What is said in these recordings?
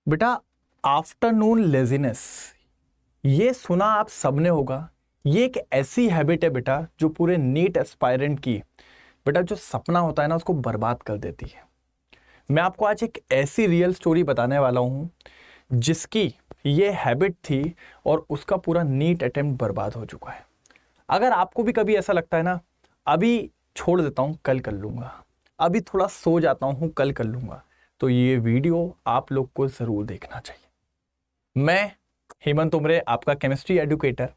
बेटा, afternoon laziness, ये सुना आप सबने होगा। ये एक ऐसी हैबिट है बेटा जो पूरे नीट एस्पायरेंट की बेटा जो सपना होता है ना उसको बर्बाद कर देती है। मैं आपको आज एक ऐसी रियल स्टोरी बताने वाला हूँ जिसकी ये हैबिट थी और उसका पूरा नीट अटेम्प्ट बर्बाद हो चुका है। अगर आपको भी कभी ऐसा लगता है ना, अभी छोड़ देता हूँ कल कर लूँगा, अभी थोड़ा सो जाता हूँ कल कर लूँगा, तो ये वीडियो आप लोग को ज़रूर देखना चाहिए। मैं हेमंत उमरे, आपका केमिस्ट्री एडुकेटर।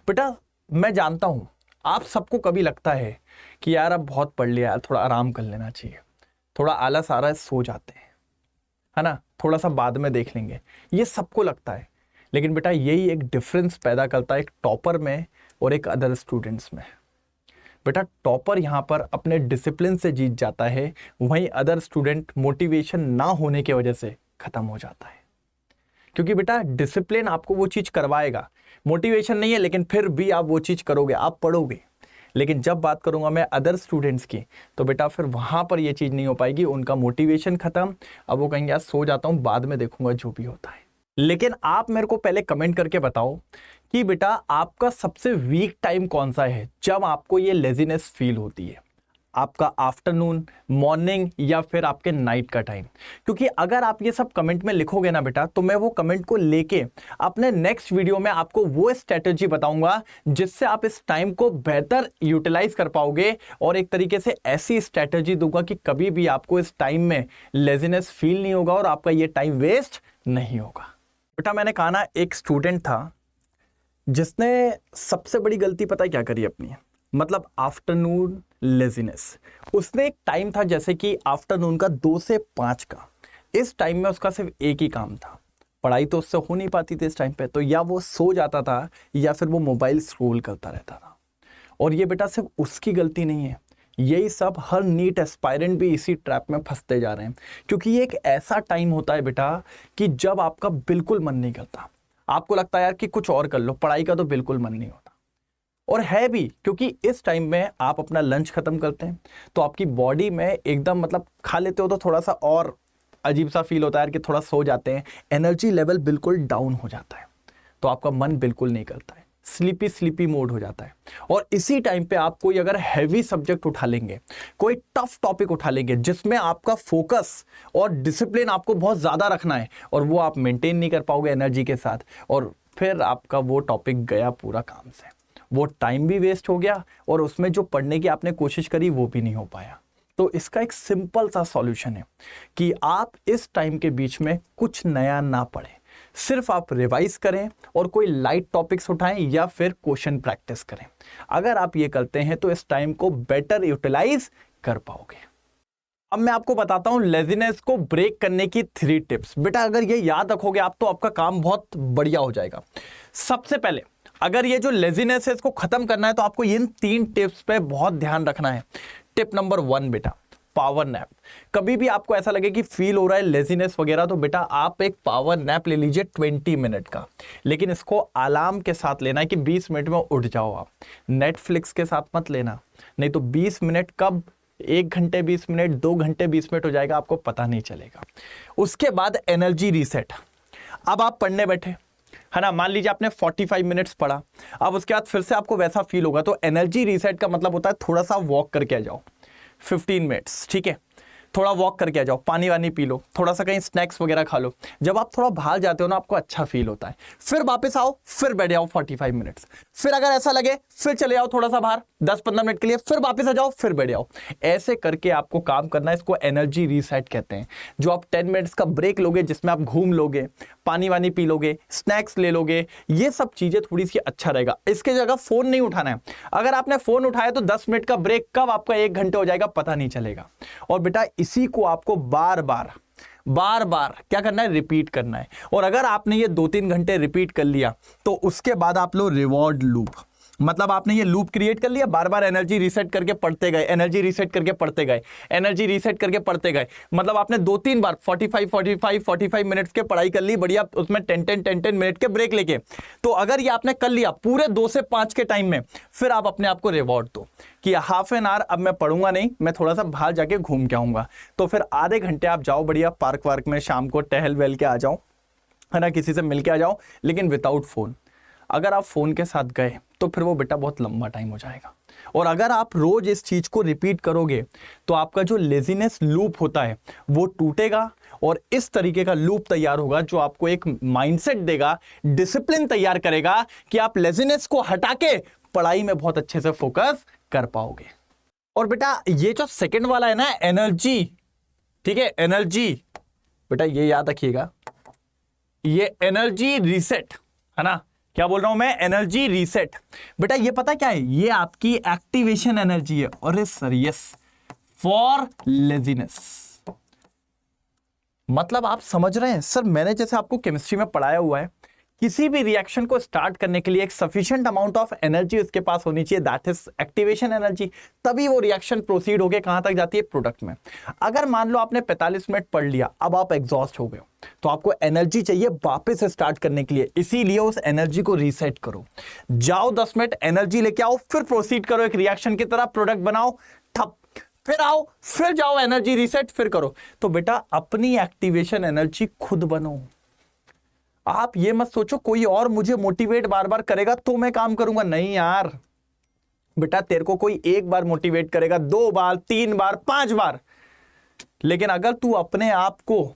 बेटा, मैं जानता हूँ आप सबको कभी लगता है कि यार अब बहुत पढ़ लिया, यार थोड़ा आराम कर लेना चाहिए, थोड़ा आलस आ रहा है, सो जाते हैं, है ना, थोड़ा सा बाद में देख लेंगे, ये सबको लगता है। लेकिन बेटा यही एक डिफरेंस पैदा करता है एक टॉपर में और एक अदर स्टूडेंट्स में। बेटा, टॉपर यहाँ पर अपने डिसिप्लिन से जीत जाता है, वहीं अदर स्टूडेंट मोटिवेशन ना होने की वजह से खत्म हो जाता है। क्योंकि बेटा डिसिप्लिन आपको वो चीज़ करवाएगा, मोटिवेशन नहीं है लेकिन फिर भी आप वो चीज़ करोगे, आप पढ़ोगे। लेकिन जब बात करूंगा मैं अदर स्टूडेंट्स की, तो बेटा फिर वहाँ पर ये चीज़ नहीं हो पाएगी, उनका मोटिवेशन खत्म। अब वो कहेंगे यार सो जाता हूँ, बाद में देखूंगा जो भी होता है। लेकिन आप मेरे को पहले कमेंट करके बताओ कि बेटा आपका सबसे वीक टाइम कौन सा है जब आपको ये लेजीनेस फील होती है। आपका आफ्टरनून, मॉर्निंग या फिर आपके नाइट का टाइम। क्योंकि अगर आप ये सब कमेंट में लिखोगे ना बेटा, तो मैं वो कमेंट को लेके अपने नेक्स्ट वीडियो में आपको वो स्ट्रेटजी बताऊंगा जिससे आप इस टाइम को बेहतर यूटिलाइज कर पाओगे, और एक तरीके से ऐसी स्ट्रेटजी दूंगा कि कभी भी आपको इस टाइम में लेजीनेस फील नहीं होगा और आपका ये टाइम वेस्ट नहीं होगा। बेटा मैंने कहा ना, एक स्टूडेंट था जिसने सबसे बड़ी गलती पता है क्या करी अपनी, मतलब आफ्टरनून लेजीनेस। उसने एक टाइम था जैसे कि आफ्टरनून का 2 से 5 का, इस टाइम में उसका सिर्फ एक ही काम था, पढ़ाई तो उससे हो नहीं पाती थी इस टाइम पे, तो या वो सो जाता था या फिर वो मोबाइल स्क्रॉल करता रहता था। और ये बेटा सिर्फ उसकी गलती नहीं है, यही सब हर नीट एस्पायरेंट भी इसी ट्रैप में फंसते जा रहे हैं। क्योंकि ये एक ऐसा टाइम होता है बेटा कि जब आपका बिल्कुल मन नहीं करता, आपको लगता है यार कि कुछ और कर लो, पढ़ाई का तो बिल्कुल मन नहीं होता। और है भी, क्योंकि इस टाइम में आप अपना लंच खत्म करते हैं तो आपकी बॉडी में एकदम मतलब खा लेते हो तो थोड़ा सा और अजीब सा फील होता है कि थोड़ा सो जाते हैं, एनर्जी लेवल बिल्कुल डाउन हो जाता है, तो आपका मन बिल्कुल नहीं करता है, स्लीपी स्लीपी मोड हो जाता है। और इसी टाइम पे आप कोई अगर हैवी सब्जेक्ट उठा लेंगे, कोई टफ टॉपिक उठा लेंगे जिसमें आपका फोकस और डिसिप्लिन आपको बहुत ज़्यादा रखना है, और वो आप मेंटेन नहीं कर पाओगे एनर्जी के साथ, और फिर आपका वो टॉपिक गया पूरा काम से, वो टाइम भी वेस्ट हो गया और उसमें जो पढ़ने की आपने कोशिश करी वो भी नहीं हो पाया। तो इसका एक सिंपल सा सॉल्यूशन है कि आप इस टाइम के बीच में कुछ नया ना पढ़ें, सिर्फ आप रिवाइज करें और कोई लाइट टॉपिक्स उठाएं या फिर क्वेश्चन प्रैक्टिस करें। अगर आप ये करते हैं तो इस टाइम को बेटर यूटिलाइज कर पाओगे। अब मैं आपको बताता हूं लेजीनेस को ब्रेक करने की 3 टिप्स। बेटा अगर ये याद रखोगे आप तो आपका काम बहुत बढ़िया हो जाएगा। सबसे पहले, अगर ये जो लेजीनेस है इसको खत्म करना है तो आपको इन 3 टिप्स पे बहुत ध्यान रखना है। टिप नंबर 1 बेटा, पावर नैप। कभी भी आपको ऐसा लगे कि फील हो रहा है लेजीनेस वगैरह, तो बेटा आप एक पावर नैप ले लीजिए 20 मिनट का, लेकिन इसको अलार्म के साथ लेना है कि 20 मिनट में उठ जाओ आप। नेटफ्लिक्स के साथ मत लेना, नहीं तो 20 मिनट कब 1 घंटे 20 मिनट, 2 घंटे 20 मिनट हो जाएगा, आपको पता नहीं चलेगा। उसके बाद एनर्जी रीसेट। अब आप पढ़ने बैठे, है ना, मान लीजिए आपने 45 मिनट्स पढ़ा, अब उसके बाद फिर से आपको वैसा फील होगा, तो एनर्जी रीसेट का मतलब होता है थोड़ा सा वॉक करके आ जाओ 15 मिनट्स, ठीक है, थोड़ा वॉक करके आ जाओ, पानी वानी पी लो, थोड़ा सा कहीं स्नैक्स वगैरह खा लो। जब आप थोड़ा बाहर जाते हो ना आपको अच्छा फील होता है, फिर वापस आओ, फिर बैठ जाओ 45 मिनट्स, फिर अगर ऐसा लगे फिर चले जाओ थोड़ा सा बाहर 10-15 मिनट के लिए, फिर वापस आ जाओ, फिर बैठ जाओ। ऐसे करके आपको काम करना है, इसको एनर्जी रीसेट कहते हैं। जो आप 10 मिनट्स का ब्रेक लोगे जिसमें आप घूम लोगे, पानी वानी पी लोगे, स्नैक्स ले लोगे, ये सब चीजें थोड़ी सी अच्छा रहेगा। इसके जगह फोन नहीं उठाना है। अगर आपने फोन उठाया तो 10 मिनट का ब्रेक कब आपका 1 घंटे हो जाएगा पता नहीं चलेगा। और बेटा इसी को आपको बार बार क्या करना है, रिपीट करना है। और अगर आपने ये 2-3 घंटे रिपीट कर लिया तो उसके बाद आप लो रिवॉर्ड लूप, मतलब आपने ये लूप क्रिएट कर लिया, बार बार एनर्जी रीसेट करके पढ़ते गए, एनर्जी रीसेट करके पढ़ते गए, एनर्जी रीसेट करके पढ़ते गए, मतलब आपने 2-3 बार 45 मिनट्स के पढ़ाई कर ली बढ़िया, उसमें 10 मिनट के ब्रेक लेके। तो अगर ये आपने कर लिया पूरे 2 से 5 के टाइम में, फिर आप अपने आप को रिवॉर्ड दो कि हाफ एन आवर अब मैं पढ़ूंगा नहीं, मैं थोड़ा सा बाहर जाके घूम के आऊंगा। तो फिर आधे घंटे आप जाओ बढ़िया पार्क वार्क में, शाम को टहल वहल के आ जाओ, है ना, किसी से मिल के आ जाओ, लेकिन विदाउट फोन। अगर आप फोन के साथ गए तो फिर वो बेटा बहुत लंबा टाइम हो जाएगा। और अगर आप रोज इस चीज को रिपीट करोगे तो आपका जो लेजीनेस लूप होता है वो टूटेगा, और इस तरीके का लूप तैयार होगा जो आपको एक माइंडसेट देगा, डिसिप्लिन तैयार करेगा कि आप लेजीनेस को हटा के पढ़ाई में बहुत अच्छे से फोकस कर पाओगे। और बेटा ये जो सेकंड वाला है ना, एनर्जी, ठीक है, एनर्जी, बेटा ये याद रखिएगा, ये एनर्जी रीसेट है ना, क्या बोल रहा हूं मैं, एनर्जी रीसेट। बेटा ये पता क्या है, ये आपकी एक्टिवेशन एनर्जी है। और सर यस, फॉर लेजीनेस। मतलब आप समझ रहे हैं सर, मैंने जैसे आपको केमिस्ट्री में पढ़ाया हुआ है, किसी भी रिएक्शन को स्टार्ट करने के लिए एक सफिशिएंट अमाउंट ऑफ एनर्जी उसके पास होनी चाहिए, दैट इज एक्टिवेशन एनर्जी। तभी वो रिएक्शन प्रोसीड होके कहां तक जाती है, प्रोडक्ट में। अगर मान लो आपने 45 मिनट पढ़ लिया, अब आप एग्जॉस्ट हो गए हो, तो आपको एनर्जी चाहिए वापस स्टार्ट करने के लिए, इसीलिए उस एनर्जी को रीसेट करो। जाओ 10 मिनट एनर्जी लेके आओ, फिर प्रोसीड करो एक रिएक्शन की तरह, प्रोडक्ट बनाओ, ठप, फिर आओ, फिर जाओ, एनर्जी रीसेट, फिर करो। तो बेटा अपनी एक्टिवेशन एनर्जी खुद बनो। आप ये मत सोचो कोई और मुझे मोटिवेट बार बार करेगा तो मैं काम करूंगा, नहीं यार बेटा, तेरे को कोई एक बार मोटिवेट करेगा, 2 बार, 3 बार, 5 बार, लेकिन अगर तू अपने आप को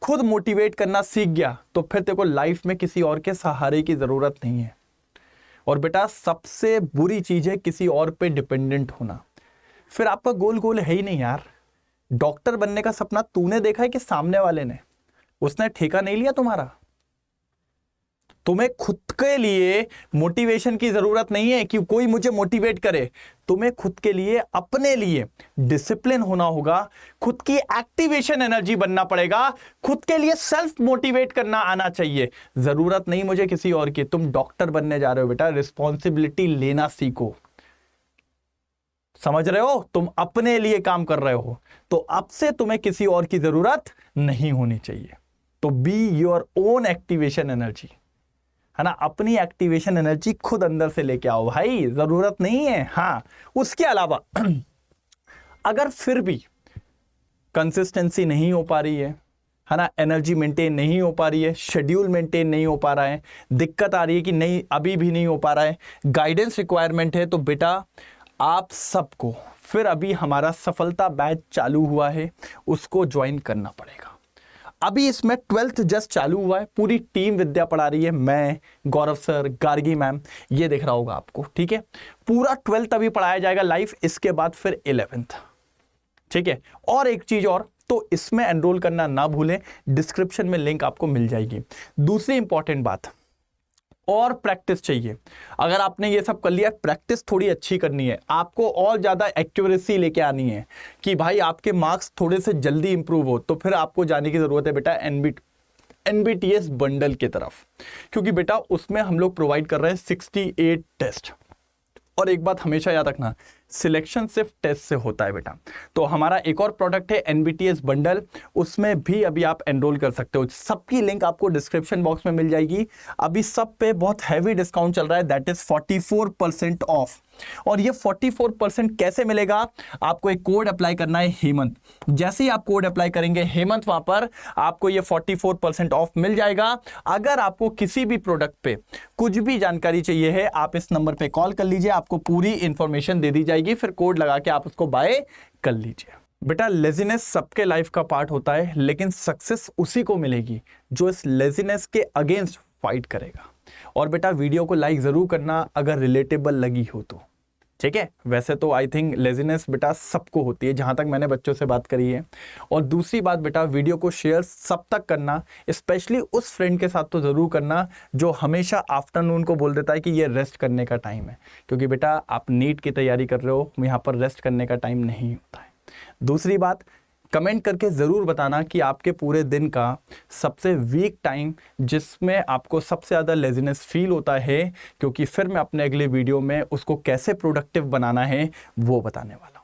खुद मोटिवेट करना सीख गया तो फिर तेरे को लाइफ में किसी और के सहारे की जरूरत नहीं है। और बेटा सबसे बुरी चीज है किसी और पे डिपेंडेंट होना, फिर आपका गोल है ही नहीं यार। डॉक्टर बनने का सपना तूने देखा है कि सामने वाले ने, उसने ठेका नहीं लिया तुम्हारा। तुम्हें खुद के लिए मोटिवेशन की जरूरत नहीं है कि कोई मुझे मोटिवेट करे, तुम्हें खुद के लिए, अपने लिए डिसिप्लिन होना होगा, खुद की एक्टिवेशन एनर्जी बनना पड़ेगा, खुद के लिए सेल्फ मोटिवेट करना आना चाहिए। जरूरत नहीं मुझे किसी और की। तुम डॉक्टर बनने जा रहे हो बेटा, रिस्पॉन्सिबिलिटी लेना सीखो, समझ रहे हो, तुम अपने लिए काम कर रहे हो, तो अब से तुम्हें किसी और की जरूरत नहीं होनी चाहिए। तो be your own activation energy, है ना, अपनी एक्टिवेशन एनर्जी खुद अंदर से लेके आओ भाई, जरूरत नहीं है। हाँ, उसके अलावा अगर फिर भी कंसिस्टेंसी नहीं हो पा रही है ना, एनर्जी मेंटेन नहीं हो पा रही है, शेड्यूल मेंटेन नहीं हो पा रहा है, दिक्कत आ रही है कि नहीं अभी भी नहीं हो पा रहा है, गाइडेंस रिक्वायरमेंट है, तो बेटा आप सबको फिर अभी हमारा सफलता बैच चालू हुआ है, उसको ज्वाइन करना पड़ेगा। अभी इसमें 12th जस्ट चालू हुआ है, पूरी टीम विद्या पढ़ा रही है, मैं, गौरव सर, गार्गी मैम, ये दिख रहा होगा आपको, ठीक है। पूरा 12th अभी पढ़ाया जाएगा लाइव, इसके बाद फिर 11th, ठीक है। और एक चीज और, तो इसमें एनरोल करना ना भूलें, डिस्क्रिप्शन में लिंक आपको मिल जाएगी। दूसरी इंपॉर्टेंट बात, और प्रैक्टिस चाहिए। अगर आपने ये सब कर लिया, प्रैक्टिस थोड़ी अच्छी करनी है, आपको और ज्यादा एक्यूरेसी लेके आनी है कि भाई आपके मार्क्स थोड़े से जल्दी इंप्रूव हो, तो फिर आपको जाने की जरूरत है बेटा NBTS बंडल की तरफ, क्योंकि बेटा उसमें हम लोग प्रोवाइड कर रहे हैं 68 टेस्ट। और एक बात हमेशा याद रखना, सिलेक्शन सिर्फ टेस्ट से होता है बेटा। तो हमारा एक और प्रोडक्ट है NBTS बंडल, उसमें भी अभी आप एनरोल कर सकते हो। सबकी लिंक आपको डिस्क्रिप्शन बॉक्स में मिल जाएगी। अभी सब पे बहुत हैवी डिस्काउंट चल रहा है, दैट इज 44% ऑफ। और ये 44% कैसे मिलेगा, आपको एक कोड अप्लाई करना है, हेमंत। जैसे ही आप कोड अप्लाई करेंगे हेमंत, वहां पर आपको ये 44% ऑफ मिल जाएगा। अगर आपको किसी भी प्रोडक्ट पे कुछ भी जानकारी चाहिए है, आप इस नंबर पे कॉल कर लीजिए, आपको पूरी इंफॉर्मेशन दे दी जाएगी, फिर कोड लगा के आप उसको बाय कर लीजिए। बेटा लेजीनेस सबके लाइफ का पार्ट होता है, लेकिन सक्सेस उसी को मिलेगी जो इस लेजीनेस के अगेंस्ट फाइट करेगा। और बेटा वीडियो को लाइक जरूर करना अगर रिलेटेबल लगी हो तो, ठीक है। वैसे तो आई थिंक लेजीनेस बेटा सबको होती है, जहां तक मैंने बच्चों से बात करी है। और दूसरी बात बेटा, वीडियो को शेयर सब तक करना, स्पेशली उस फ्रेंड के साथ तो जरूर करना जो हमेशा आफ्टरनून को बोल देता है कि ये रेस्ट करने का टाइम है, क्योंकि बेटा आप नीट की तैयारी कर रहे हो, यहाँ पर रेस्ट करने का टाइम नहीं होता है। दूसरी बात, कमेंट करके ज़रूर बताना कि आपके पूरे दिन का सबसे वीक टाइम जिसमें आपको सबसे ज़्यादा लेजीनेस फील होता है, क्योंकि फिर मैं अपने अगले वीडियो में उसको कैसे प्रोडक्टिव बनाना है वो बताने वाला।